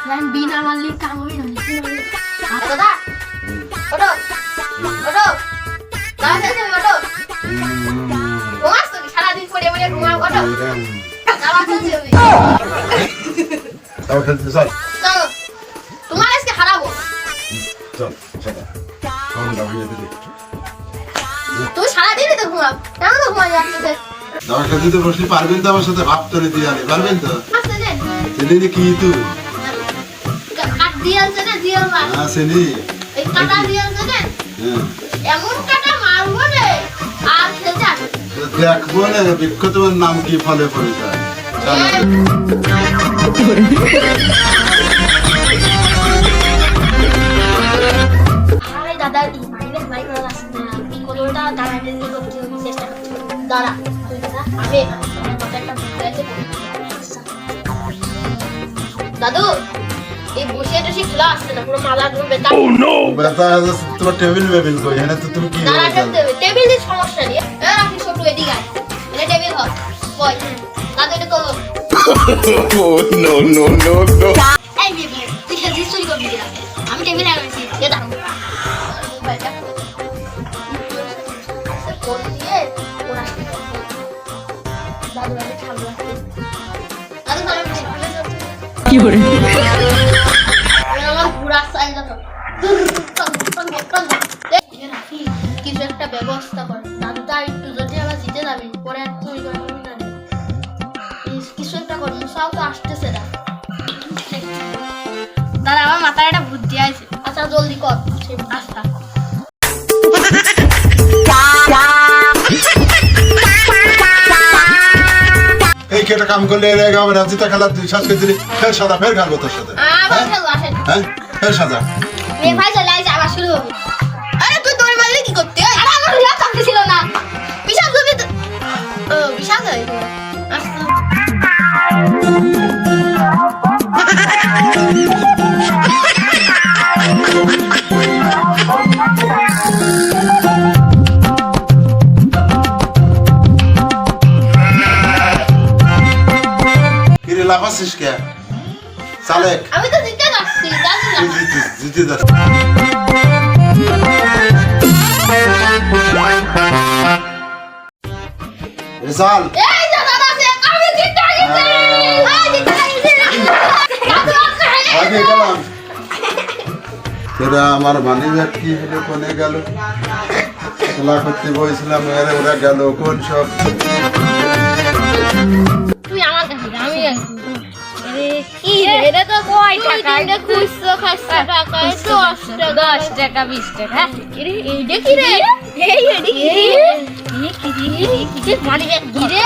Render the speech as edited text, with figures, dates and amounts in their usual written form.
Line বিনা মারলে কাম হবে না। দাদা ওটো ওটো দাদা ওটো তোমার তো সারাদিন পড়ে পড়ে ঘুমাও ওটো যাওয়া চলছে হবে। তাও খেলতে চল চলো তোমার আজকে হারাবো। চল চল কোন গাড়ি দিদি তুমি সারাদিনই তো ঘুমাও, কেন তো ঘুমাই যাচ্ছে? দাও খেলতে তো বসলি পারবেন তো আমার সাথে ভাব করে দিয়ে আনি পারবেন তো? আসলে দেন সেদিন কি তুই কাট দিয়েছে না দিও মা আসেনি এই কাটা দিয়েছে না হ্যাঁ এমন কাটা মারবো রে আর খেলতে আসবে। দেখবো না বিখ্যাত তোমার নাম কি ফলে পরিচয় আরে দাদা এই মাইনাস মাইক না আসছে না এই কোলটা দাঁড়াতে দিয়ে করতে চেষ্টা করছি। দাঁড়া তুই না আমি একটা বুঝাইতে দাদু এই বসে টসে খোলা আসছে না পুরো মালা ধরে বেতা বেটা তোমার টেবিল বেবিল কই এনে তো তুমি কি দাঁড়া টেবিল টেবিলের সমস্যা নেই এ রাখি ছোট এদিকে আয় এটা টেবিল ধর কই দাদু এটা তোলো no, no, no, no. এই বেবি তুই খেলছিস চুরি করবি না আমি টেবিলে আছি এ দাঁড়া মোবাইলটা ফোন দিয়ে ওরা দাদু আমি ছাড়বো দাদু ভালো কি করে আমার পুরা সাইজ আছে কিছু একটা ব্যবস্থা কর দাদুটা একটু যদি আবার জিতে যাবি পরে আর তুই করবি না কিছু একটা কর মুসাও তো আসতেছে না দাদা আমার মাথায় একটা বুদ্ধি আছে আচ্ছা জলদি কর আচ্ছা এই কেটা কাম করলে রে গাবে না জিতা খেলা তুই শ্বাস করে দিলি ফের সাদা ফের খেলবো তোর সাথে আবার খেলো আসেন হ্যাঁ ফের সাদা মে ভাই চলে আইছে আবার শুরু হবে আরে তুই তোর মাঝে কি করতে আরে আমার হিসাব থাকতে ছিল না বিশাল তুমি ও বিশাল হয়ে আচ্ছা কিরে লাফাছিস কে চালেক আমি তো জিতে যাচ্ছি জানি না জিতে যা রেজাল এই যে দাদা সে আমি জিতে গেছি জিতে গেছি আগে গেলাম তোরা আমার মানি ব্যাগ কি হলো কোনে গেল খেলা করতে বসছিলাম এর ওরা গেল কোন সব তুই আমার কাছে আমি কি এটা তো কয় টাকা এটা খুচরো খাসা টাকা 10 টাকা 20 টাকা এইটা কি রে এই এডি কি রে কি রে মানি ব্যাগ কি রে